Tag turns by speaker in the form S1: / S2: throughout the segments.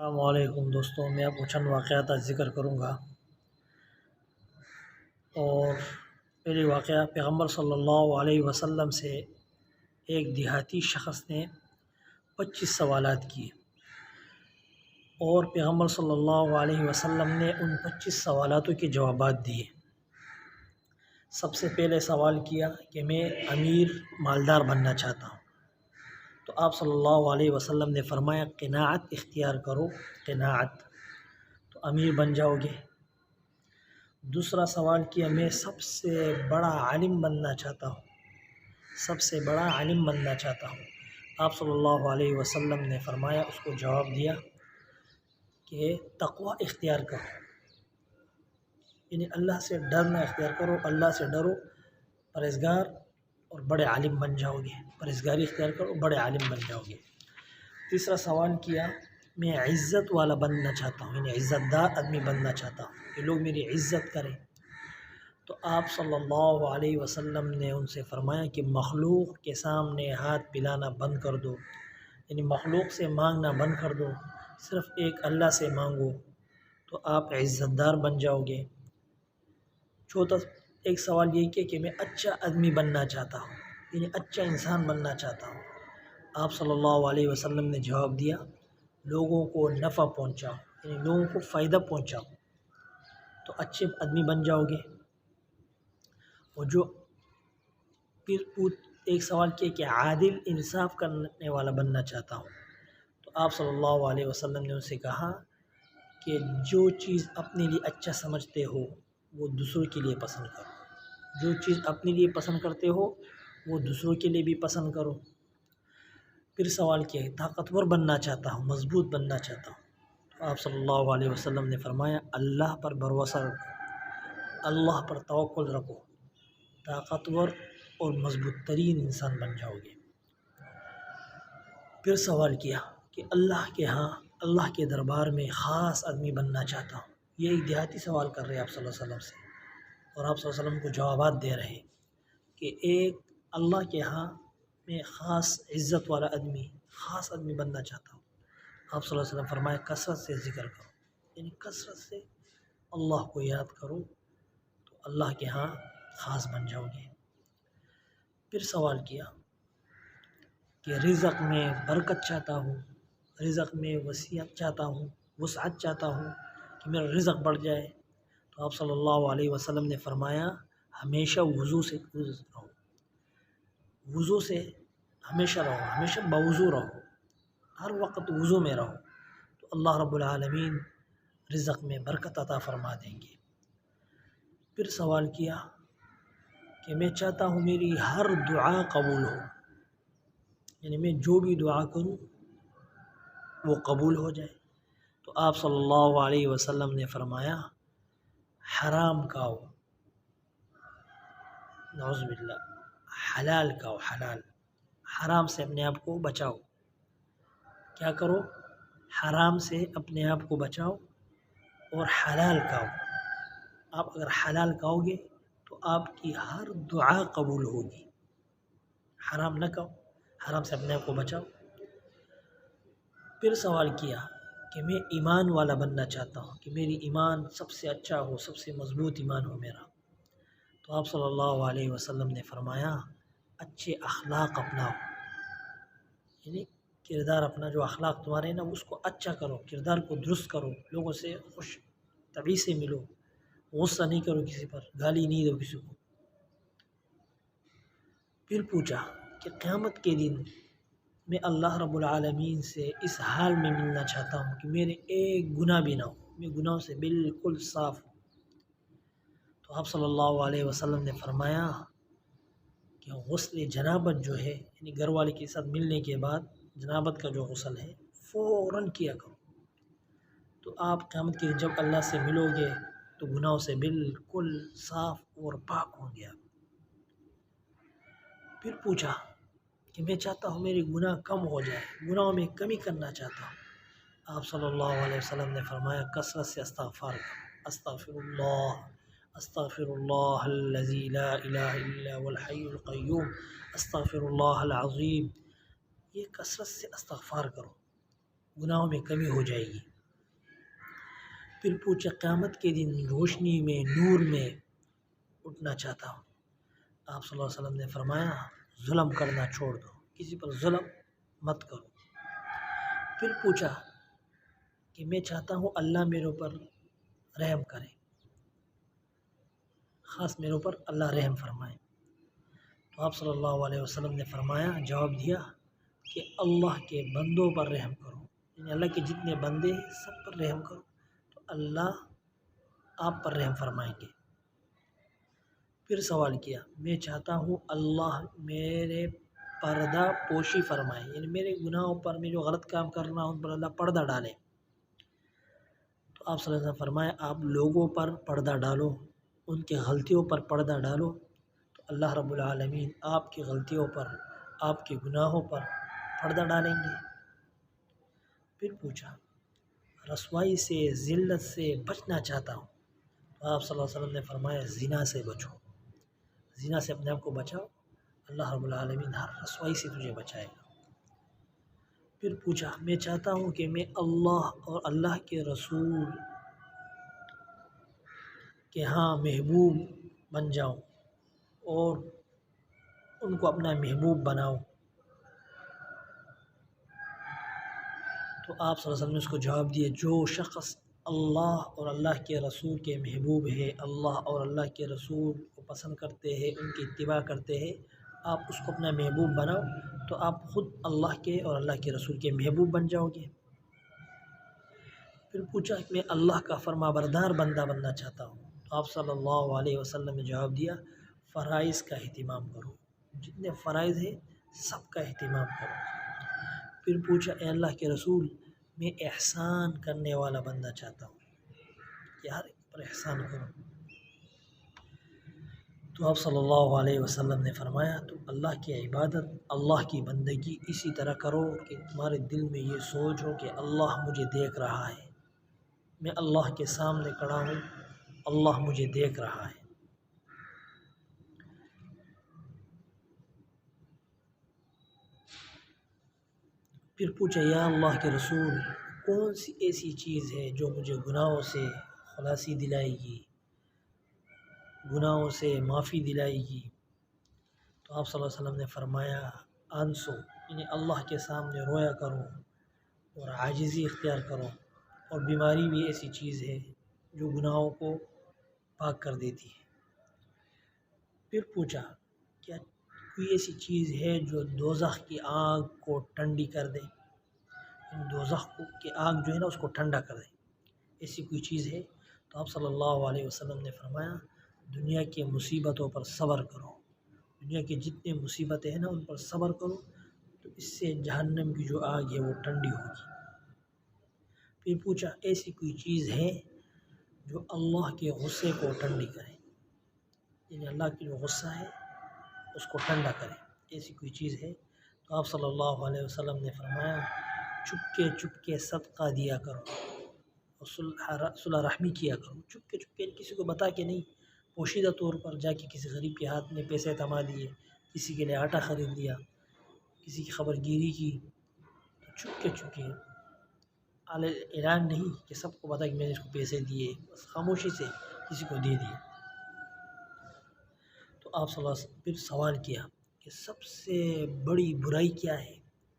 S1: السلام علیکم دوستوں، میں آپ کو چند واقعات ذکر کروں گا۔ اور پہلی واقعہ، پیغمبر صلی اللہ علیہ وسلم سے ایک دیہاتی شخص نے 25 سوالات کیے اور پیغمبر صلی اللہ علیہ وسلم نے ان 25 سوالاتوں کے جوابات دیے۔ سب سے پہلے سوال کیا کہ میں امیر مالدار بننا چاہتا ہوں، تو آپ صلی اللہ علیہ وسلم نے فرمایا قناعت اختیار کرو، قناعت، تو امیر بن جاؤ گے۔ دوسرا سوال کیا میں سب سے بڑا عالم بننا چاہتا ہوں، سب سے بڑا عالم بننا چاہتا ہوں۔ آپ صلی اللہ علیہ وسلم نے فرمایا، اس کو جواب دیا کہ تقوی اختیار کرو، یعنی اللہ سے ڈرنا اختیار کرو، اللہ سے ڈرو، پرہیزگار اور بڑے عالم بن جاؤ گے، پرہیزگاری اختیار کرو، بڑے عالم بن جاؤ گے۔ تیسرا سوال کیا میں عزت والا بننا چاہتا ہوں، یعنی عزت دار آدمی بننا چاہتا ہوں کہ لوگ میری عزت کریں، تو آپ صلی اللہ علیہ وسلم نے ان سے فرمایا کہ مخلوق کے سامنے ہاتھ پھیلانا بند کر دو، یعنی مخلوق سے مانگنا بند کر دو، صرف ایک اللہ سے مانگو، تو آپ عزت دار بن جاؤ گے۔ چوتھا ایک سوال یہ کیا کہ میں اچھا آدمی بننا چاہتا ہوں، یعنی اچھا انسان بننا چاہتا ہوں۔ آپ صلی اللہ علیہ وسلم نے جواب دیا لوگوں کو نفع پہنچاؤ، یعنی لوگوں کو فائدہ پہنچاؤ، تو اچھے آدمی بن جاؤ گے۔ اور جو پھر ایک سوال کیا کہ عادل انصاف کرنے والا بننا چاہتا ہوں، تو آپ صلی اللہ علیہ وسلم نے ان سے کہا کہ جو چیز اپنے لیے اچھا سمجھتے ہو وہ دوسروں کے لیے پسند کرو، جو چیز اپنے لیے پسند کرتے ہو وہ دوسروں کے لیے بھی پسند کرو۔ پھر سوال کیا طاقتور بننا چاہتا ہوں، مضبوط بننا چاہتا ہوں، تو آپ صلی اللہ علیہ وسلم نے فرمایا اللہ پر بھروسہ رکھو، اللہ پر توکل رکھو، طاقتور اور مضبوط ترین انسان بن جاؤ گے۔ پھر سوال کیا کہ اللہ کے ہاں، اللہ کے دربار میں خاص آدمی بننا چاہتا ہوں۔ یہ ایک دیہاتی سوال کر رہے ہیں آپ صلی اللہ علیہ وسلم سے، اور آپ صلی اللہ علیہ وسلم کو جوابات دے رہے ہیں کہ ایک اللہ کے ہاں میں خاص عزت والا آدمی، خاص آدمی بننا چاہتا ہوں۔ آپ صلی اللہ علیہ وسلم فرمایا کثرت سے ذکر کرو، یعنی کثرت سے اللہ کو یاد کرو، تو اللہ کے ہاں خاص بن جاؤ گے۔ پھر سوال کیا کہ رزق میں برکت چاہتا ہوں، رزق میں وسعت چاہتا ہوں، وسعت چاہتا ہوں کہ میرا رزق بڑھ جائے، تو آپ صلی اللہ علیہ وسلم نے فرمایا ہمیشہ وضو سے رہو، وضو سے ہمیشہ رہو، ہمیشہ باوضو رہو، ہر وقت وضو میں رہو، تو اللہ رب العالمین رزق میں برکت عطا فرما دیں گے۔ پھر سوال کیا کہ میں چاہتا ہوں میری ہر دعا قبول ہو، یعنی میں جو بھی دعا کروں وہ قبول ہو جائے، تو آپ صلی اللہ علیہ وسلم نے فرمایا حرام کھاؤ، نعوذ باللہ، حلال کھاؤ، حلال، حرام سے اپنے آپ کو بچاؤ۔ کیا کرو؟ حرام سے اپنے آپ کو بچاؤ اور حلال کھاؤ۔ آپ اگر حلال کھاؤ گے تو آپ کی ہر دعا قبول ہوگی۔ حرام نہ کھاؤ، حرام سے اپنے آپ کو بچاؤ۔ پھر سوال کیا کہ میں ایمان والا بننا چاہتا ہوں کہ میری ایمان سب سے اچھا ہو، سب سے مضبوط ایمان ہو میرا، تو آپ صلی اللہ علیہ وسلم نے فرمایا اچھے اخلاق اپناؤ، یعنی کردار اپنا، جو اخلاق تمہارے ہیں نا اس کو اچھا کرو، کردار کو درست کرو، لوگوں سے خوش طبیعی سے ملو، غصہ نہیں کرو کسی پر، گالی نہیں دو کسی کو۔ پھر پوچھا کہ قیامت کے دن میں اللہ رب العالمین سے اس حال میں ملنا چاہتا ہوں کہ میرے ایک گناہ بھی نہ ہو، میں گناہوں سے بالکل صاف ہوں، تو آپ صلی اللہ علیہ وسلم نے فرمایا کہ غسل جنابت جو ہے، یعنی گھر والے کے ساتھ ملنے کے بعد جنابت کا جو غسل ہے فوراً کیا کرو، تو آپ قیامت کے جب اللہ سے ملو گے تو گناہوں سے بالکل صاف اور پاک ہوں گے آپ۔ پھر پوچھا کہ میں چاہتا ہوں میری گناہ کم ہو جائے، گناہوں میں کمی کرنا چاہتا ہوں، آپ صلی اللہ علیہ وسلم نے فرمایا کثرت سے استغفار کرو، استغفر اللہ، استغفر اللہ الذی لا الہ الا هو الحی القیوم، استغفر اللہ العظیم، یہ کثرت سے استغفار کرو، گناہوں میں کمی ہو جائے گی۔ پھر پوچھا قیامت کے دن روشنی میں نور میں اٹھنا چاہتا ہوں۔ آپ صلی اللہ علیہ وسلم نے فرمایا ظلم کرنا چھوڑ دو، کسی پر ظلم مت کرو۔ پھر پوچھا کہ میں چاہتا ہوں اللہ میرے اوپر رحم کرے، خاص میرے اوپر اللہ رحم فرمائے۔ تو آپ صلی اللہ علیہ وسلم نے فرمایا، جواب دیا کہ اللہ کے بندوں پر رحم کرو، یعنی اللہ کے جتنے بندے ہیں سب پر رحم کرو تو اللہ آپ پر رحم فرمائیں گے۔ پھر سوال کیا، میں چاہتا ہوں اللہ میرے پردہ پوشی فرمائے، یعنی میرے گناہوں پر، میں جو غلط کام کر رہا ہوں ان پر اللہ پردہ ڈالے۔ تو آپ صلی اللہ علیہ وسلم فرمایا آپ لوگوں پر پردہ ڈالو، ان کے غلطیوں پر پردہ ڈالو تو اللہ رب العالمین آپ کی غلطیوں پر، آپ کے گناہوں پر پردہ ڈالیں گے۔ پھر پوچھا رسوائی سے، ذلت سے بچنا چاہتا ہوں تو آپ صلی اللہ علیہ وسلم نے فرمایا زنا سے بچو، زنا سے اپنے آپ کو بچاؤ، اللہ رب العالمین ہر رسوائی سے تجھے بچائے گا۔ پھر پوچھا میں چاہتا ہوں کہ میں اللہ اور اللہ کے رسول کے ہاں محبوب بن جاؤں اور ان کو اپنا محبوب بناؤں۔ تو آپ صلی اللہ علیہ وسلم نے اس کو جواب دیا جو شخص اللہ اور اللہ کے رسول کے محبوب ہے، اللہ اور اللہ کے رسول کو پسند کرتے ہیں، ان کی اتباع کرتے ہیں، آپ اس کو اپنا محبوب بناؤ تو آپ خود اللہ کے اور اللہ کے رسول کے محبوب بن جاؤ گے۔ پھر پوچھا کہ میں اللہ کا فرما بردار بندہ بننا چاہتا ہوں تو آپ صلی اللہ علیہ وسلم نے جواب دیا فرائض کا اہتمام کرو، جتنے فرائض ہیں سب کا اہتمام کرو۔ پھر پوچھا اے اللہ کے رسول میں احسان کرنے والا بننا چاہتا ہوں کہ ہر ایک پر احسان کرو۔ تو آپ صلی اللہ علیہ وسلم نے فرمایا تو اللہ کی عبادت، اللہ کی بندگی اسی طرح کرو کہ تمہارے دل میں یہ سوچ ہو کہ اللہ مجھے دیکھ رہا ہے، میں اللہ کے سامنے کھڑا ہوں، اللہ مجھے دیکھ رہا ہے۔ پھر پوچھا یا اللہ کے رسول کون سی ایسی چیز ہے جو مجھے گناہوں سے خلاصی دلائے گی، گناہوں سے معافی دلائے گی؟ تو آپ صلی اللہ علیہ وسلم نے فرمایا آنسو، یعنی اللہ کے سامنے رویا کرو اور عاجزی اختیار کرو، اور بیماری بھی ایسی چیز ہے جو گناہوں کو پاک کر دیتی ہے۔ پھر پوچھا کیا کوئی ایسی چیز ہے جو دوزخ کی آگ کو ٹھنڈی کر دے، دوزخ کی آگ جو ہے نا اس کو ٹھنڈا کر دے، ایسی کوئی چیز ہے؟ تو آپ صلی اللہ علیہ وسلم نے فرمایا دنیا کی مصیبتوں پر صبر کرو، دنیا کی جتنے مصیبتیں ہیں نا ان پر صبر کرو تو اس سے جہنم کی جو آگ ہے وہ ٹھنڈی ہوگی۔ پھر پوچھا ایسی کوئی چیز ہے جو اللہ کے غصے کو ٹھنڈی کرے، یعنی اللہ کی جو غصہ ہے اس کو ٹھنڈا کرے، ایسی کوئی چیز ہے؟ تو آپ صلی اللہ علیہ وسلم نے فرمایا چپکے چپکے صدقہ دیا کرو اور صلح رحمی کیا کرو، چپکے چپکے کسی کو بتا کے نہیں، پوشیدہ طور پر جا کے کسی غریب کے ہاتھ میں پیسے تھما دیے، کسی کے لیے آٹا خرید لیا، کسی کی خبر گیری کی، چپکے چپکے اعلان نہیں کہ سب کو بتا کہ میں نے اس کو پیسے دیے، بس خاموشی سے کسی کو دے دیے۔ تو آپ صلی اللہ علیہ وسلم پھر سوال کیا کہ سب سے بڑی برائی کیا ہے،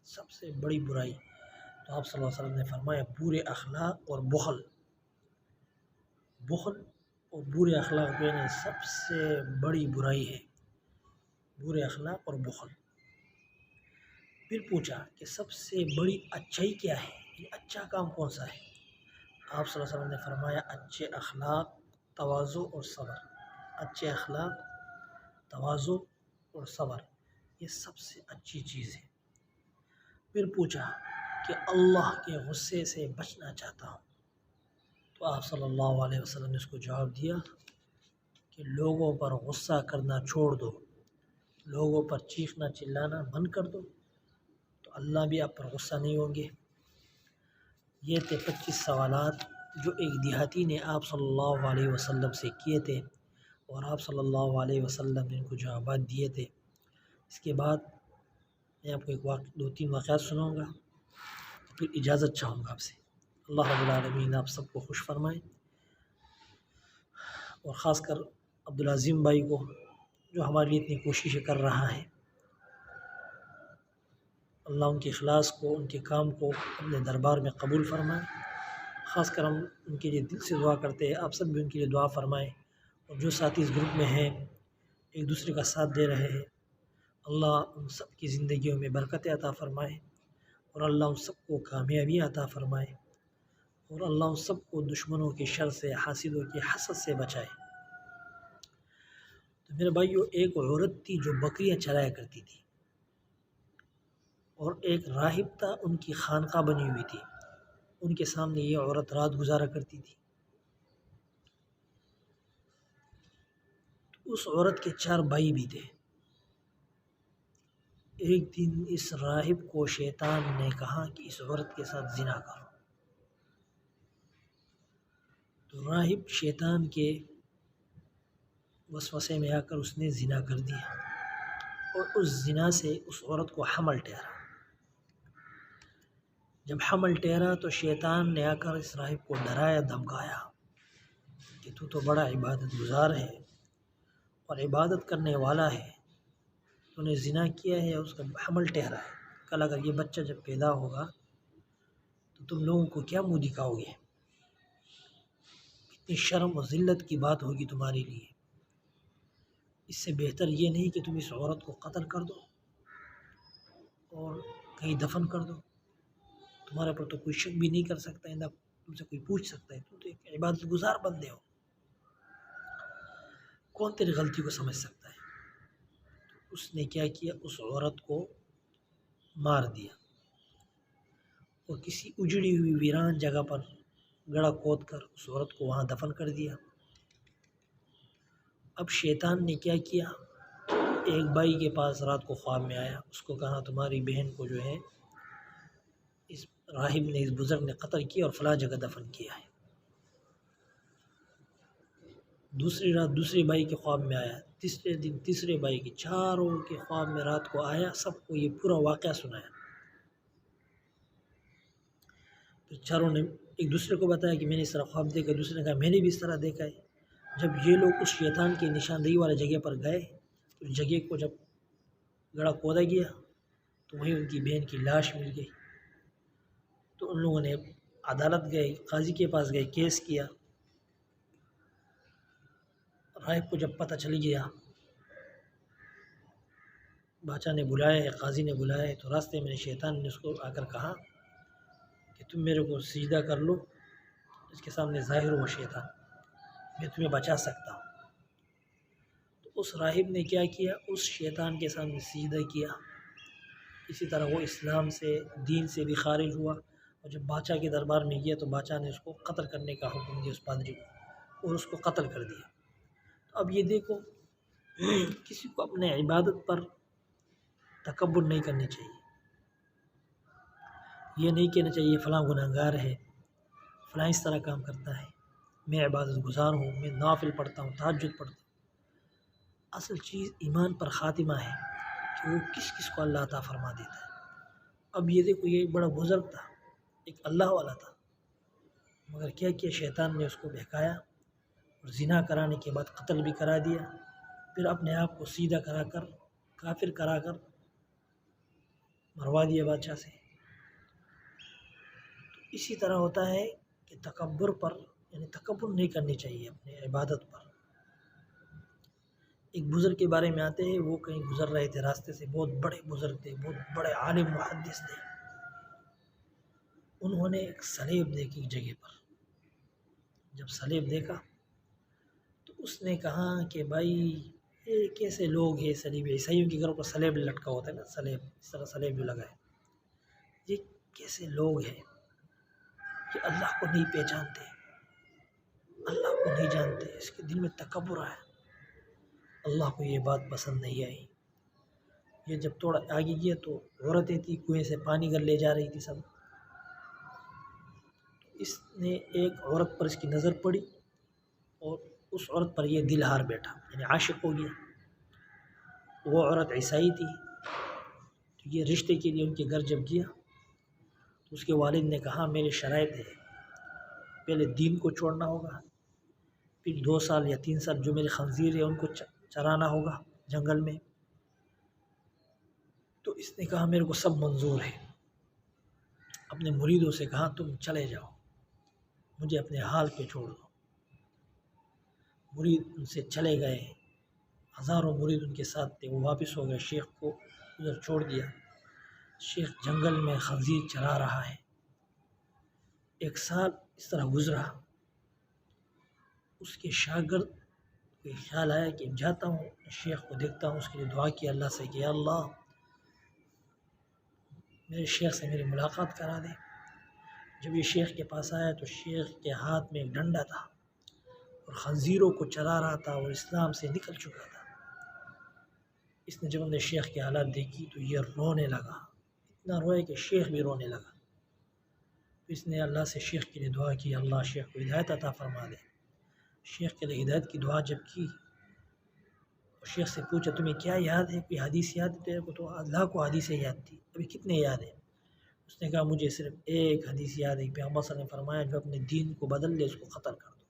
S1: سب سے بڑی برائی؟ تو آپ صلی اللہ علیہ وسلم نے فرمایا برے اخلاق اور بخل، بخل اور برے اخلاق جو ہے سب سے بڑی برائی ہے، برے اخلاق اور بخل۔ پھر پوچھا کہ سب سے بڑی اچھائی کیا ہے، یہ اچھا کام کون سا ہے؟ آپ صلی اللہ علیہ وسلم نے فرمایا اچھے اخلاق، تواضع اور صبر، اچھے اخلاق، تواضع اور صبر یہ سب سے اچھی چیز ہے۔ پھر پوچھا کہ اللہ کے غصے سے بچنا چاہتا ہوں تو آپ صلی اللہ علیہ وسلم نے اس کو جواب دیا کہ لوگوں پر غصہ کرنا چھوڑ دو، لوگوں پر چیخنا چلانا بند کر دو تو اللہ بھی آپ پر غصہ نہیں ہوں گے۔ یہ تھے 25 سوالات جو ایک دیہاتی نے آپ صلی اللہ علیہ وسلم سے کیے تھے اور آپ صلی اللہ علیہ وسلم نے ان کو جوابات دیے تھے۔ اس کے بعد میں آپ کو 2-3 واقعات سناؤں گا، پھر اجازت چاہوں گا آپ سے۔ اللہ رب العالمین آپ سب کو خوش فرمائے، اور خاص کر عبدالعظیم بھائی کو جو ہمارے لیے اتنی کوششیں کر رہا ہے، اللہ ان کے اخلاص کو، ان کے کام کو اپنے دربار میں قبول فرمائے۔ خاص کر ہم ان کے لیے دل سے دعا کرتے ہیں، آپ سب بھی ان کے لیے دعا فرمائیں، اور جو ساتھی اس گروپ میں ہیں ایک دوسرے کا ساتھ دے رہے ہیں، اللہ ان سب کی زندگیوں میں برکت عطا فرمائے، اور اللہ ان سب کو کامیابی عطا فرمائے، اور اللہ ان سب کو دشمنوں کے شر سے، حاسدوں کے حسد سے بچائے۔ تو میرے بھائیو، ایک عورت تھی جو بکریاں چرایا کرتی تھی، اور ایک راہب تھا، ان کی خانقاہ بنی ہوئی تھی، ان کے سامنے یہ عورت رات گزارا کرتی تھی۔ اس عورت کے 4 بھائی بھی تھے۔ ایک دن اس راہب کو شیطان نے کہا کہ اس عورت کے ساتھ زنا کرو، تو راہب شیطان کے وسوسے میں آ کر اس نے زنا کر دیا، اور اس زنا سے اس عورت کو حمل ٹھہرا۔ جب حمل ٹھہرا تو شیطان نے آ کر اس راہب کو ڈرایا دھمکایا کہ تو بڑا عبادت گزار ہے اور عبادت کرنے والا ہے، تو نے زنا کیا ہے، اس کا حمل ٹھہرا ہے، کل اگر یہ بچہ جب پیدا ہوگا تو تم لوگوں کو کیا منہ دکھاؤ گے؟ کتنی شرم و ذلت کی بات ہوگی تمہارے لیے۔ اس سے بہتر یہ نہیں کہ تم اس عورت کو قتل کر دو اور کہیں دفن کر دو، تمہارے پر تو کوئی شک بھی نہیں کر سکتا ہے، نہ تم سے کوئی پوچھ سکتا ہے، تم تو ایک عبادت گزار بندے ہو، کون تیری غلطی کو سمجھ سکتا ہے؟ اس نے کیا کیا، اس عورت کو مار دیا، اور کسی اجڑی ہوئی ویران جگہ پر گڑھا کھود کر اس عورت کو وہاں دفن کر دیا۔ اب شیطان نے کیا کیا، ایک بھائی کے پاس رات کو خواب میں آیا، اس کو کہا تمہاری بہن کو جو ہے اس راہب نے، اس بزرگ نے قتل کیا اور فلاں جگہ دفن کیا ہے۔ دوسری رات دوسرے بھائی کے خواب میں آیا، تیسرے دن تیسرے بھائی کے، چاروں کے خواب میں رات کو آیا، سب کو یہ پورا واقعہ سنایا۔ پھر چاروں نے ایک دوسرے کو بتایا کہ میں نے اس طرح خواب دیکھا، دوسرے نے کہا میں نے بھی اس طرح دیکھا ہے۔ جب یہ لوگ اس شیطان کی نشاندہی والے جگہ پر گئے، اس جگہ کو جب گڑھا کھودا گیا تو وہیں ان کی بہن کی لاش مل گئی۔ تو ان لوگوں نے عدالت گئے، قاضی کے پاس گئے، کیس کیا۔ راہب کو جب پتہ چل گیا، بادشاہ نے بلایا ہے، قاضی نے بلایا ہے، تو راستے میں شیطان نے اس کو آ کر کہا کہ تم میرے کو سجدہ کر لو، اس کے سامنے ظاہر ہوا شیطان، میں تمہیں بچا سکتا ہوں۔ تو اس راہب نے کیا کیا، اس شیطان کے سامنے سجدہ کیا۔ اسی طرح وہ اسلام سے، دین سے بھی خارج ہوا، اور جب بادشاہ کے دربار میں گیا تو بادشاہ نے اس کو قتل کرنے کا حکم دیا، اس پادری کو، اور اس کو قتل کر دیا۔ تو اب یہ دیکھو، کسی کو اپنے عبادت پر تکبر نہیں کرنی چاہیے، یہ نہیں کہنا چاہیے فلاں گناہگار ہے، فلاں اس طرح کام کرتا ہے، میں عبادت گزار ہوں، میں نافل پڑھتا ہوں، تہجد پڑھتا ہوں۔ اصل چیز ایمان پر خاتمہ ہے کہ وہ کس کس کو اللہ عطا فرما دیتا ہے۔ اب یہ دیکھو، یہ ایک بڑا بزرگ تھا، ایک اللہ والا تھا، مگر کیا کیا، شیطان نے اس کو بہکایا، اور زنا کرانے کے بعد قتل بھی کرا دیا، پھر اپنے آپ کو سیدھا کرا کر، کافر کرا کر مروا دیا بادشاہ سے۔ تو اسی طرح ہوتا ہے کہ تکبر پر، یعنی تکبر نہیں کرنی چاہیے اپنے عبادت پر۔ ایک بزرگ کے بارے میں آتے ہیں، وہ کہیں گزر رہے تھے راستے سے، بہت بڑے بزرگ تھے، بہت بڑے عالم محدث تھے۔ انہوں نے ایک صلیب دیکھی ایک جگہ پر، جب صلیب دیکھا تو اس نے کہا کہ بھائی یہ کیسے لوگ ہیں، صلیب، عیسائیوں کے گھروں پر صلیب لٹکا ہوتا ہے نا، صلیب، اس طرح صلیب جو لگا ہے، یہ کیسے لوگ ہیں کہ اللہ کو نہیں پہچانتے، اللہ کو نہیں جانتے، اس کے دل میں تکبر آیا۔ اللہ کو یہ بات پسند نہیں آئی۔ یہ جب تھوڑا آگے گیا تو عورتیں تھیں، کنویں سے پانی کر لے جا رہی تھی سب۔ اس نے ایک عورت پر اس کی نظر پڑی، اور اس عورت پر یہ دل ہار بیٹھا، یعنی عاشق ہو گیا۔ وہ عورت عیسائی تھی، تو یہ رشتے کے لیے ان کے گھر جب گیا تو اس کے والد نے کہا میرے شرائط ہے پہلے دین کو چھوڑنا ہوگا، پھر 2 سال یا 3 سال جو میرے خنزیر ہیں ان کو چرانا ہوگا جنگل میں۔ تو اس نے کہا میرے کو سب منظور ہے۔ اپنے مریدوں سے کہا تم چلے جاؤ، مجھے اپنے حال پہ چھوڑ دو۔ مرید ان سے چلے گئے، ہزاروں مرید ان کے ساتھ تھے، وہ واپس ہو گئے، شیخ کو ادھر چھوڑ دیا۔ شیخ جنگل میں خنزیر چرا رہا ہے۔ 1 سال اس طرح گزرا۔ اس کے شاگرد کو خیال آیا کہ جاتا ہوں شیخ کو دیکھتا ہوں، اس کے لیے دعا کی اللہ سے کہ یا اللہ میرے شیخ سے میری ملاقات کرا دے۔ جب یہ شیخ کے پاس آیا تو شیخ کے ہاتھ میں ایک ڈنڈا تھا اور خنزیروں کو چرا رہا تھا اور اسلام سے نکل چکا تھا۔ اس نے جب ہم نے شیخ کی حالات دیکھی تو یہ رونے لگا، اتنا روئے کہ شیخ بھی رونے لگا۔ تو اس نے اللہ سے شیخ کے لیے دعا کی، اللہ شیخ کو ہدایت عطا فرما دے۔ شیخ کے لیے ہدایت کی دعا جب کی تو شیخ سے پوچھا تمہیں کیا یاد ہے، کوئی حدیث یاد ہے تیرے کو؟ تو اللہ کو حدیثیں یاد تھی، ابھی کتنے یاد ہیں؟ اس نے کہا مجھے صرف ایک حدیث یاد ہے، پیغمبر صلی اللہ علیہ وسلم نے فرمایا جو اپنے دین کو بدل لے اس کو قتل کر دو،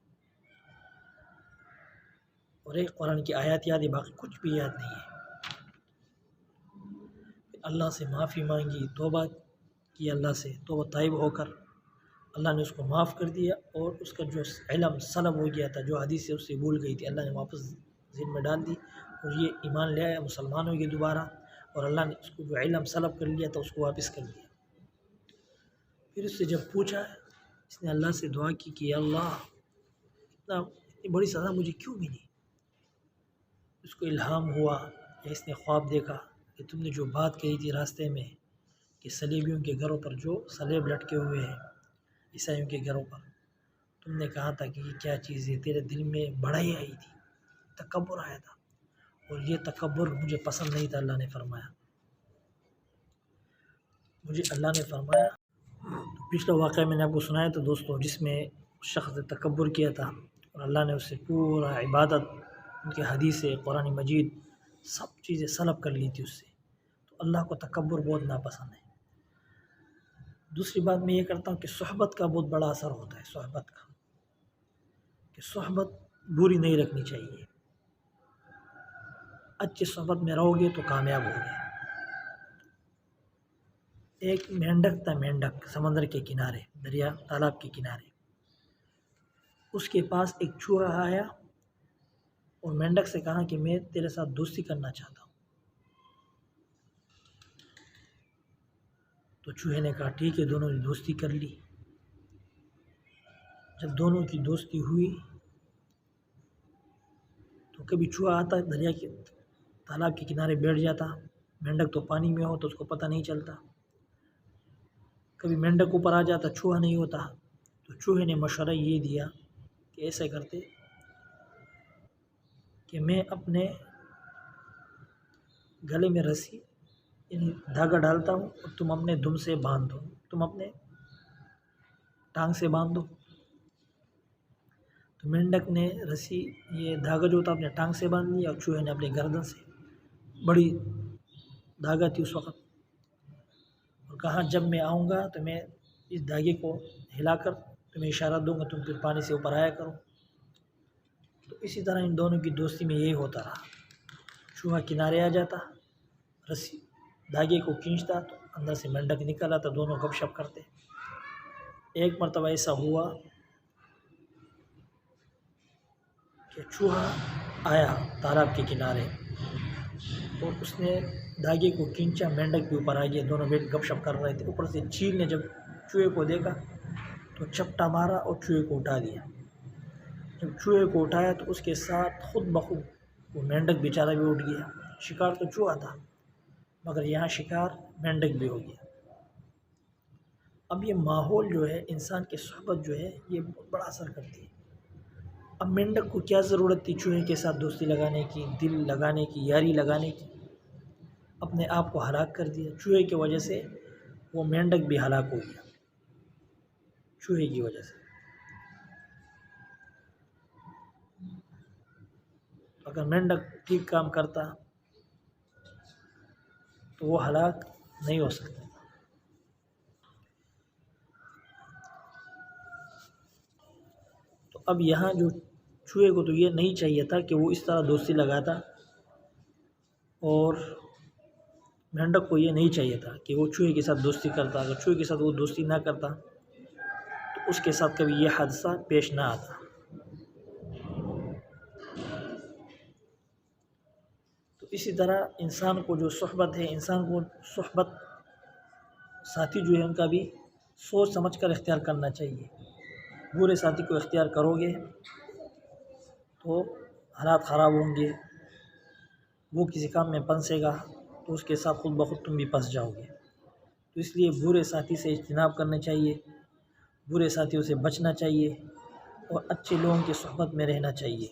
S1: اور ایک قرآن کی آیات یاد ہے، باقی کچھ بھی یاد نہیں ہے۔ اللہ سے معافی مانگی، توبہ کی اللہ سے، توبہ طائب ہو کر اللہ نے اس کو معاف کر دیا، اور اس کا جو علم سلب ہو گیا تھا، جو حدیث سے اس سے بھول گئی تھی، اللہ نے واپس ذہن میں ڈال دی، اور یہ ایمان لے آیا، مسلمان ہو گیا دوبارہ، اور اللہ نے اس کو جو علم سلب کر لیا تھا اس کو واپس کر دیا۔ پھر اس سے جب پوچھا، اس نے اللہ سے دعا کی کہ اللہ اتنی بڑی سزا مجھے کیوں ملی؟ اس کو الہام ہوا یا اس نے خواب دیکھا کہ تم نے جو بات کہی تھی راستے میں کہ صلیبیوں کے گھروں پر جو صلیب لٹکے ہوئے ہیں، عیسائیوں کے گھروں پر، تم نے کہا تھا کہ یہ کیا چیز ہے، تیرے دل میں بڑائی آئی تھی، تکبر آیا تھا، اور یہ تکبر مجھے پسند نہیں تھا۔ اللہ نے فرمایا، مجھے اللہ نے فرمایا، پچھلا واقعہ میں نے آپ کو سنایا تھا دوستوں، جس میں شخص نے تکبر کیا تھا اور اللہ نے اس سے پورا عبادت، ان کے حدیث قرآن مجید سب چیزیں سلب کر لی تھی اس سے۔ تو اللہ کو تکبر بہت ناپسند ہے۔ دوسری بات میں یہ کرتا ہوں کہ صحبت کا بہت بڑا اثر ہوتا ہے، صحبت کا، کہ صحبت بری نہیں رکھنی چاہیے، اچھی صحبت میں رہو گے تو کامیاب ہوگے۔ ایک مینڈک تھا، مینڈک سمندر کے کنارے، دریا تالاب کے کنارے، اس کے پاس ایک چوہا آیا اور مینڈک سے کہا کہ میں تیرے ساتھ دوستی کرنا چاہتا ہوں۔ تو چوہے نے کہا ٹھیک ہے، دونوں نے دوستی کر لی۔ جب دونوں کی دوستی ہوئی تو کبھی چوہا آتا دریا کے تالاب کے کنارے بیٹھ جاتا، مینڈک تو پانی میں ہو تو اس کو پتہ نہیں چلتا، کبھی مینڈک اوپر آ جاتا، چوہا نہیں ہوتا۔ تو چوہے نے مشورہ یہ دیا کہ ایسے کرتے کہ میں اپنے گلے میں رسی یعنی دھاگا ڈالتا ہوں اور تم اپنے دم سے باندھ دو، تم اپنے ٹانگ سے باندھ دو۔ تو مینڈک نے رسی یہ دھاگا جو تھا اپنے ٹانگ سے باندھ لیا، اور چوہے نے اپنے گردن سے، بڑی دھاگا تھی اس وقت، اور کہا جب میں آؤں گا تو میں اس دھاگے کو ہلا کر تمہیں اشارہ دوں گا، تم پھر پانی سے اوپر آیا کرو۔ تو اسی طرح ان دونوں کی دوستی میں یہی ہوتا رہا، چوہا کنارے آ جاتا، رسی دھاگے کو کھینچتا تو اندر سے مینڈک نکل آتا، دونوں گپ شپ کرتے۔ ایک مرتبہ ایسا ہوا کہ چوہا آیا تالاب کے کنارے اور اس نے دھاگے کو کھینچا، مینڈک بھی اوپر آ گیا، دونوں بیٹھ گپ شپ کر رہے تھے۔ اوپر سے چیل نے جب چوہے کو دیکھا تو چپٹا مارا اور چوہے کو اٹھا دیا۔ جب چوہے کو اٹھایا تو اس کے ساتھ خود بخود وہ مینڈک بیچارہ بھی اٹھ گیا۔ شکار تو چوہا تھا مگر یہاں شکار مینڈک بھی ہو گیا۔ اب یہ ماحول جو ہے، انسان کی صحبت جو ہے، یہ بہت بڑا اثر کرتی ہے۔ اب مینڈک کو کیا ضرورت تھی چوہے کے ساتھ دوستی لگانے کی، دل لگانے کی، یاری لگانے کی؟ اپنے آپ کو ہلاک کر دیا چوہے کی وجہ سے، وہ مینڈک بھی ہلاک ہو گیا چوہے کی وجہ سے۔ اگر مینڈک ٹھیک کام کرتا تو وہ ہلاک نہیں ہو سکتا۔ اب یہاں جو چوہے کو تو یہ نہیں چاہیے تھا کہ وہ اس طرح دوستی لگاتا، اور مینڈک کو یہ نہیں چاہیے تھا کہ وہ چوہے کے ساتھ دوستی کرتا۔ اگر چوہے کے ساتھ وہ دوستی نہ کرتا تو اس کے ساتھ کبھی یہ حادثہ پیش نہ آتا۔ تو اسی طرح انسان کو جو صحبت ہے، انسان کو صحبت ساتھی جو ہے ان کا بھی سوچ سمجھ کر اختیار کرنا چاہیے۔ برے ساتھی کو اختیار کرو گے تو حالات خراب ہوں گے، وہ کسی کام میں پھنسے گا تو اس کے ساتھ خود بخود تم بھی پھنس جاؤ گے۔ تو اس لیے برے ساتھی سے اجتناب کرنا چاہیے، برے ساتھیوں سے بچنا چاہیے، اور اچھے لوگوں کی صحبت میں رہنا چاہیے۔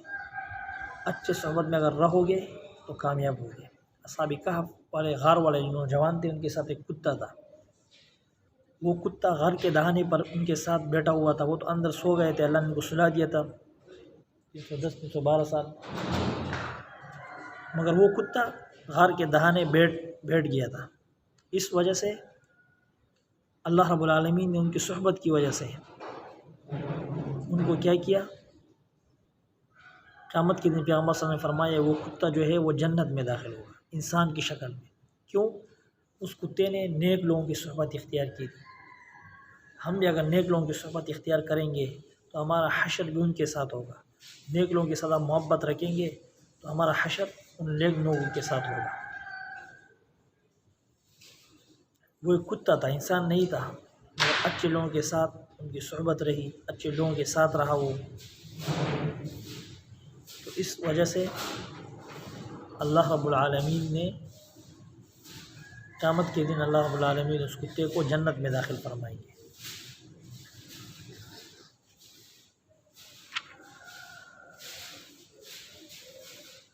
S1: اچھے صحبت میں اگر رہو گے تو کامیاب ہوگے۔ اصحاب کہف والے غار والے جو نوجوان تھے، ان کے ساتھ ایک کتا تھا۔ وہ کتا غار کے دہانے پر ان کے ساتھ بیٹھا ہوا تھا۔ وہ تو اندر سو گئے تھے، اللہ نے ان کو سلا دیا تھا 310 312 سال، مگر وہ کتا غار کے دہانے بیٹھ گیا تھا۔ اس وجہ سے اللہ رب العالمین نے ان کی صحبت کی وجہ سے ان کو کیا کیا، قیامت کے دن پیغمبر صلی اللہ علیہ وسلم نے فرمایا وہ کتا جو ہے وہ جنت میں داخل ہوگا انسان کی شکل میں۔ کیوں؟ اس کتے نے نیک لوگوں کی صحبت اختیار کی تھی۔ ہم بھی اگر نیک لوگوں کی صحبت اختیار کریں گے تو ہمارا حشر بھی ان کے ساتھ ہوگا۔ نیک لوگوں کے ساتھ ہم محبت رکھیں گے تو ہمارا حشر ان نیک لوگوں کے ساتھ ہوگا۔ وہ ایک کتا تھا، انسان نہیں تھا، مگر اچھے لوگوں کے ساتھ ان کی صحبت رہی، اچھے لوگوں کے ساتھ رہا وہ۔ تو اس وجہ سے اللہ رب العالمین نے قیامت کے دن اللہ رب العالمین اس کتے کو جنت میں داخل فرمائیں گے۔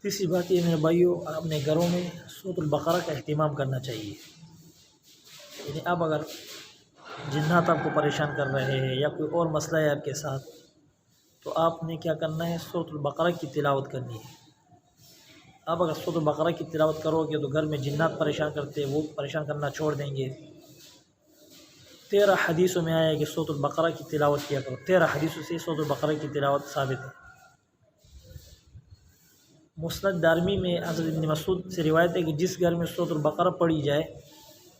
S1: تیسری بات یہ میرے بھائیوں، اپنے گھروں میں سورۃ البقرہ کا اہتمام کرنا چاہیے۔ یعنی اب اگر جنات آپ کو پریشان کر رہے ہیں یا کوئی اور مسئلہ ہے آپ کے ساتھ، تو آپ نے کیا کرنا ہے، سورۃ البقرہ کی تلاوت کرنی ہے۔ آپ اگر سورۃ البقرہ کی تلاوت کرو گے تو گھر میں جنات پریشان کرتے ہیں، وہ پریشان کرنا چھوڑ دیں گے۔ 13 حدیثوں میں آیا ہے کہ سورۃ البقرہ کی تلاوت کیا کرو، 13 حدیثوں سے سورۃ البقرہ کی تلاوت ثابت ہے۔ مسند دارمی میں حضرت ابن مسعود سے روایت ہے کہ جس گھر میں سورۃ البقرہ پڑھی جائے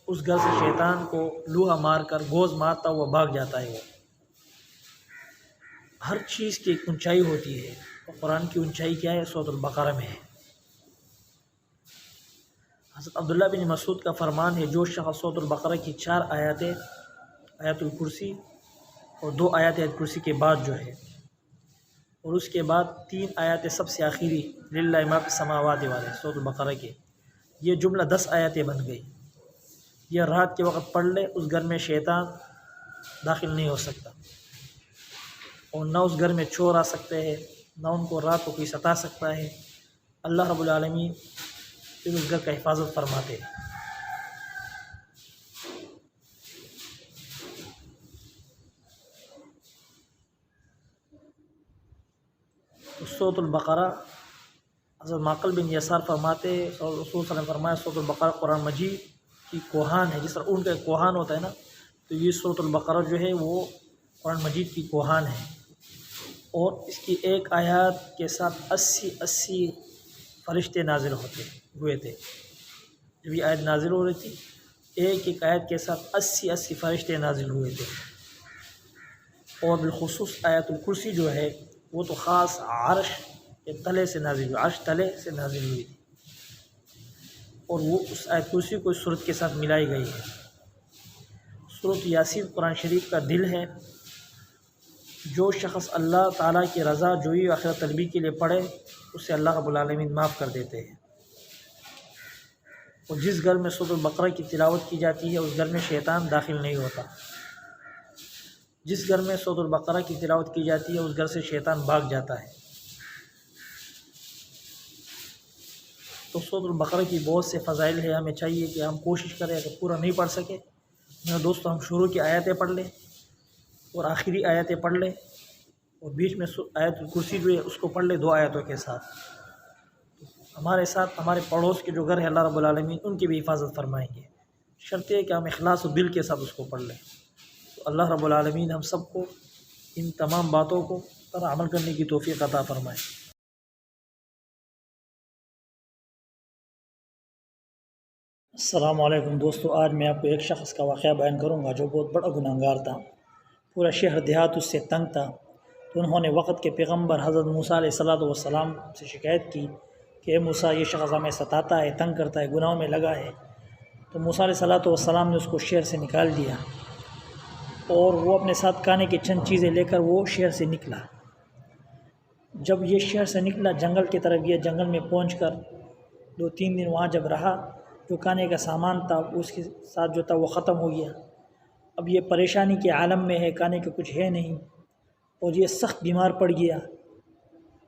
S1: اس گھر سے شیطان کو لوہا مار کر گوز مارتا ہوا بھاگ جاتا ہے۔ وہ ہر چیز کی ایک اونچائی ہوتی ہے، اور قرآن کی اونچائی کیا ہے، سورۃ البقرہ میں ہے۔ حضرت عبداللہ بن مسعود کا فرمان ہے جو شخص سورۃ البقرہ کی 4 آیاتیں، آیت الکرسی اور 2 آیات آیت الکرسی کے بعد جو ہے، اور اس کے بعد 3 آیاتیں سب سے آخری للہ ما فی السماوات والے سورۃ البقرہ کے، یہ جملہ 10 آیاتیں بن گئی۔ یہ رات کے وقت پڑھ لے، اس گھر میں شیطان داخل نہیں ہو سکتا، اور نہ اس گھر میں چور آ سکتے ہیں، نہ ان کو رات کو کوئی ستا سکتا ہے۔ اللہ رب العالمین پھر اس گھر کا حفاظت فرماتے ہیں۔ سورۃ البقرہ حضرت معقل بن یسار فرماتے ہیں، اور رسول صلی اللہ علیہ وسلم نے فرمایا سورۃ البقرہ قرآن مجید کی کوہان ہے، جس طرح اون کا ایک کوہان ہوتا ہے نا، تو یہ سورۃ البقرہ جو ہے وہ قرآن مجید کی کوہان ہے، اور اس کی ایک آیات کے ساتھ 80 فرشتے نازل ہوئے تھے۔ جب یہ آیت نازل ہو رہی تھی، ایک آیت کے ساتھ 80 فرشتے نازل ہوئے تھے، اور بالخصوص آیت الکرسی جو ہے وہ تو خاص عرش کے تلے سے نازل ہوئی، عرش تلے سے نازل ہوئی تھی، اور وہ اس آیت کرسی کو اس سورت کے ساتھ ملائی گئی ہے۔ سورۃ یاسین قرآن شریف کا دل ہے۔ جو شخص اللہ تعالیٰ کی رضا جوئی و آخرت طلبی کے لیے پڑھے، اسے اللہ رب العالمین معاف کر دیتے ہیں۔ اور جس گھر میں سورۃ البقرہ کی تلاوت کی جاتی ہے اس گھر میں شیطان داخل نہیں ہوتا۔ جس گھر میں سورۃ البقرہ کی تلاوت کی جاتی ہے اس گھر سے شیطان بھاگ جاتا ہے۔ تو سورۃ البقرہ کی بہت سے فضائل ہے، ہمیں چاہیے کہ ہم کوشش کریں، اگر پورا نہیں پڑھ سکے میرے دوستو ہم شروع کی آیتیں پڑھ لیں اور آخری آیتیں پڑھ لیں، اور بیچ میں آیت الکرسی جو ہے اس کو پڑھ لیں 2 آیتوں کے ساتھ۔ ہمارے ساتھ ہمارے پڑوس کے جو گھر ہے اللہ رب العالمین ان کی بھی حفاظت فرمائیں گے، شرط ہے کہ ہم اخلاص و دل کے ساتھ اس کو پڑھ لیں۔ تو اللہ رب العالمین ہم سب کو ان تمام باتوں کو پر عمل کرنے کی توفیق عطا فرمائے۔ السلام علیکم دوستو، آج میں آپ کو ایک شخص کا واقعہ بیان کروں گا جو بہت بڑا گناہگار تھا۔ پورا شہر دیہات اس سے تنگ تھا، تو انہوں نے وقت کے پیغمبر حضرت موسیٰ علیہ السلام سے شکایت کی کہ اے موسیٰ، یہ شخص ہمیں ستاتا ہے، تنگ کرتا ہے، گناہوں میں لگا ہے۔ تو موسیٰ علیہ السلام نے اس کو شہر سے نکال دیا، اور وہ اپنے ساتھ کھانے کی چند چیزیں لے کر وہ شہر سے نکلا۔ جب یہ شہر سے نکلا، جنگل کی طرف گیا، جنگل میں پہنچ کر 2-3 دن وہاں جب رہا، جو کھانے کا سامان تھا اس کے ساتھ جو تھا وہ ختم ہو گیا۔ اب یہ پریشانی کے عالم میں ہے، کھانے کا کچھ ہے نہیں، اور یہ سخت بیمار پڑ گیا۔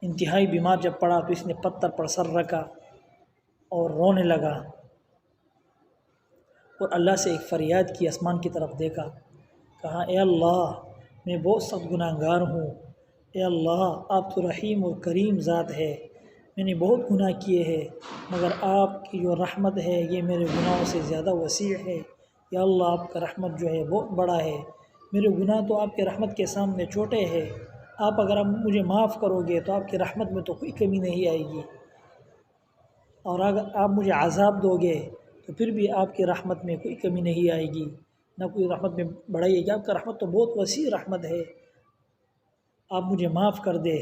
S1: انتہائی بیمار جب پڑا تو اس نے پتھر پر سر رکھا اور رونے لگا، اور اللہ سے ایک فریاد کی، آسمان کی طرف دیکھا، کہا اے اللہ، میں بہت سخت گناہگار ہوں، اے اللہ آپ تو رحیم اور کریم ذات ہے، میں نے بہت گناہ کیے ہیں، مگر آپ کی جو رحمت ہے یہ میرے گناہوں سے زیادہ وسیع ہے۔ یا اللہ، آپ کا رحمت جو ہے بہت بڑا ہے، میرے گناہ تو آپ کے رحمت کے سامنے چھوٹے ہیں، آپ اگر مجھے معاف کرو گے تو آپ کی رحمت میں تو کوئی کمی نہیں آئے گی، اور اگر آپ مجھے عذاب دو گے تو پھر بھی آپ کی رحمت میں کوئی کمی نہیں آئے گی، نہ کوئی رحمت میں بڑھائی ہے، کہ آپ کا رحمت تو بہت وسیع رحمت ہے، آپ مجھے معاف کر دے۔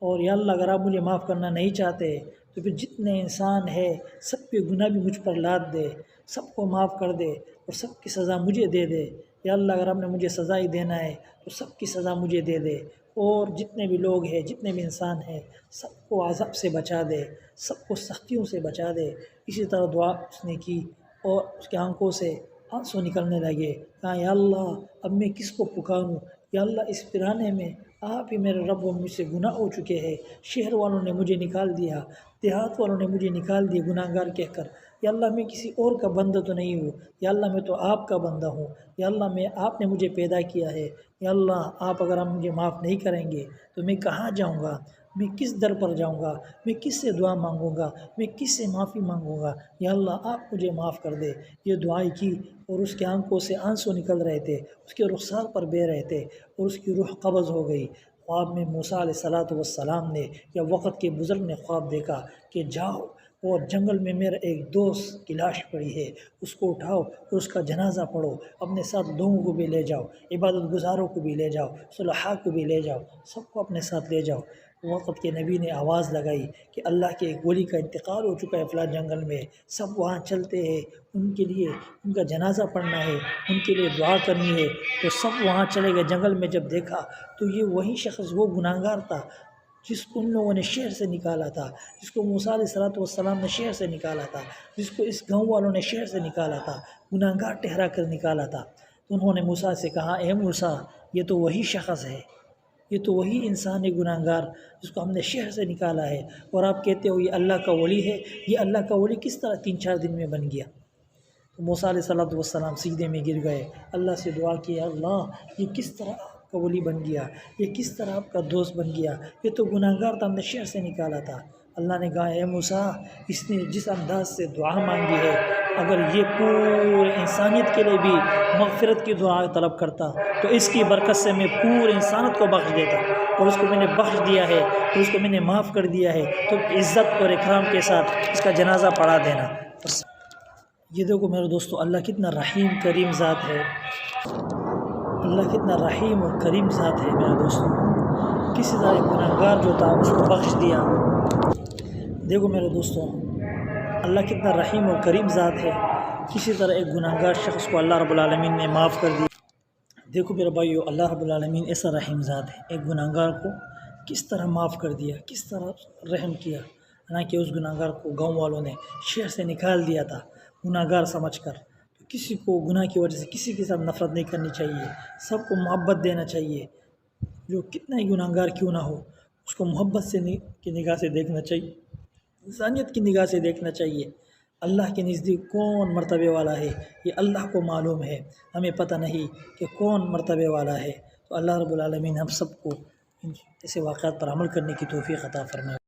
S1: اور یا اللہ، اگر آپ مجھے معاف کرنا نہیں چاہتے تو پھر جتنے انسان ہے سب کے گناہ بھی مجھ پر لاد دے، سب کو معاف کر دے اور سب کی سزا مجھے دے دے۔ یا اللہ، اگر آپ نے مجھے سزا ہی دینا ہے تو سب کی سزا مجھے دے دے، اور جتنے بھی لوگ ہیں، جتنے بھی انسان ہیں، سب کو عذاب سے بچا دے، سب کو سختیوں سے بچا دے۔ اسی طرح دعا اس نے کی، اور اس کے آنکھوں سے آنسو نکلنے لگے، کہا یا اللہ، اب میں کس کو پکاروں؟ یا اللہ، اس ویرانے میں آپ ہی میرے رب، و مجھ سے گناہ ہو چکے ہیں، شہر والوں نے مجھے نکال دیا، دیہات والوں نے مجھے نکال دیا گناہگار کہہ کر، یا اللہ میں کسی اور کا بندہ تو نہیں ہوں، یا اللہ میں تو آپ کا بندہ ہوں، یا اللہ آپ نے مجھے پیدا کیا ہے، یا اللہ آپ اگر آپ مجھے معاف نہیں کریں گے تو میں کہاں جاؤں گا، میں کس در پر جاؤں گا، میں کس سے دعا مانگوں گا، میں کس سے معافی مانگوں گا؟ یا اللہ آپ مجھے معاف کر دے۔ یہ دعائیں کی، اور اس کے آنکھوں سے آنسو نکل رہے تھے، اس کے رخسار پر بہہ رہے تھے، اور اس کی روح قبض ہو گئی۔ خواب میں موسیٰ علیہ السلام نے یا وقت کے بزرگ نے خواب دیکھا کہ جاؤ اور جنگل میں میرا ایک دوست کی لاش پڑی ہے، اس کو اٹھاؤ اور اس کا جنازہ پڑھو، اپنے ساتھ لوگوں کو بھی لے جاؤ، عبادت گزاروں کو بھی لے جاؤ، صلحاء کو بھی لے جاؤ، سب کو اپنے ساتھ لے جاؤ۔ وقت کے نبی نے آواز لگائی کہ اللہ کے ایک ولی کا انتقال ہو چکا ہے فلاں جنگل میں، سب وہاں چلتے ہیں، ان کے لیے ان کا جنازہ پڑھنا ہے، ان کے لیے دعا کرنی ہے۔ تو سب وہاں چلے گئے۔ جنگل میں جب دیکھا تو یہ وہی شخص، وہ گناہگار تھا جس کو ان لوگوں نے شہر سے نکالا تھا، جس کو موسیٰ علیہ السلام نے شہر سے نکالا تھا، جس کو اس گاؤں والوں نے شہر سے نکالا تھا، گناہگار ٹھہرا کر نکالا تھا۔ تو انہوں نے موسیٰ سے کہا اے موسیٰ، یہ تو وہی شخص ہے، یہ تو وہی انسان ہے گناہگار جس کو ہم نے شہر سے نکالا ہے، اور آپ کہتے ہو یہ اللہ کا ولی ہے۔ یہ اللہ کا ولی کس طرح 3-4 دن میں بن گیا؟ تو موسیٰ علیہ السلام سجدے میں گر گئے، اللہ سے دعا کی، اللہ یہ کس طرح آپ کا ولی بن گیا، یہ کس طرح آپ کا دوست بن گیا، یہ تو گناہگار تھا، ہم نے شہر سے نکالا تھا۔ اللہ نے کہا اے موسیٰ، اس نے جس انداز سے دعا مانگی ہے، اگر یہ پورے انسانیت کے لیے بھی مغفرت کی دعا طلب کرتا تو اس کی برکت سے میں پورے انسانیت کو بخش دیتا، اور اس کو میں نے بخش دیا ہے، اور اس کو میں نے معاف کر دیا ہے، تو عزت اور اکرام کے ساتھ اس کا جنازہ پڑھا دینا۔ یہ دیکھو میرے دوستو، اللہ کتنا رحیم کریم ذات ہے، اللہ کتنا رحیم اور کریم ذات ہے میرے دوستو۔ کسی طرح گناہگار جو تھا اس کو بخش دیا۔ دیکھو میرے دوستو، اللہ کتنا رحیم اور کریم ذات ہے، کسی طرح ایک گناہگار شخص کو اللہ رب العالمین نے معاف کر دیا۔ دیکھو میرے بھائیو، اللہ رب العالمین ایسا رحیم ذات ہے، ایک گناہگار کو کس طرح معاف کر دیا، کس طرح رحم کیا، حالانکہ اس گناہگار کو گاؤں والوں نے شہر سے نکال دیا تھا گناہگار سمجھ کر۔ تو کسی کو گناہ کی وجہ سے کسی کے ساتھ نفرت نہیں کرنی چاہیے، سب کو محبت دینا چاہیے، جو کتنا ہی گناہگار کیوں نہ ہو، اس کو محبت سے کی نگاہ سے دیکھنا چاہیے، انسانیت کی نگاہ سے دیکھنا چاہیے۔ اللہ کے نزدیک کون مرتبے والا ہے یہ اللہ کو معلوم ہے، ہمیں پتہ نہیں کہ کون مرتبے والا ہے۔ تو اللہ رب العالمین ہم سب کو ایسے واقعات پر عمل کرنے کی توفیق عطا فرمائے۔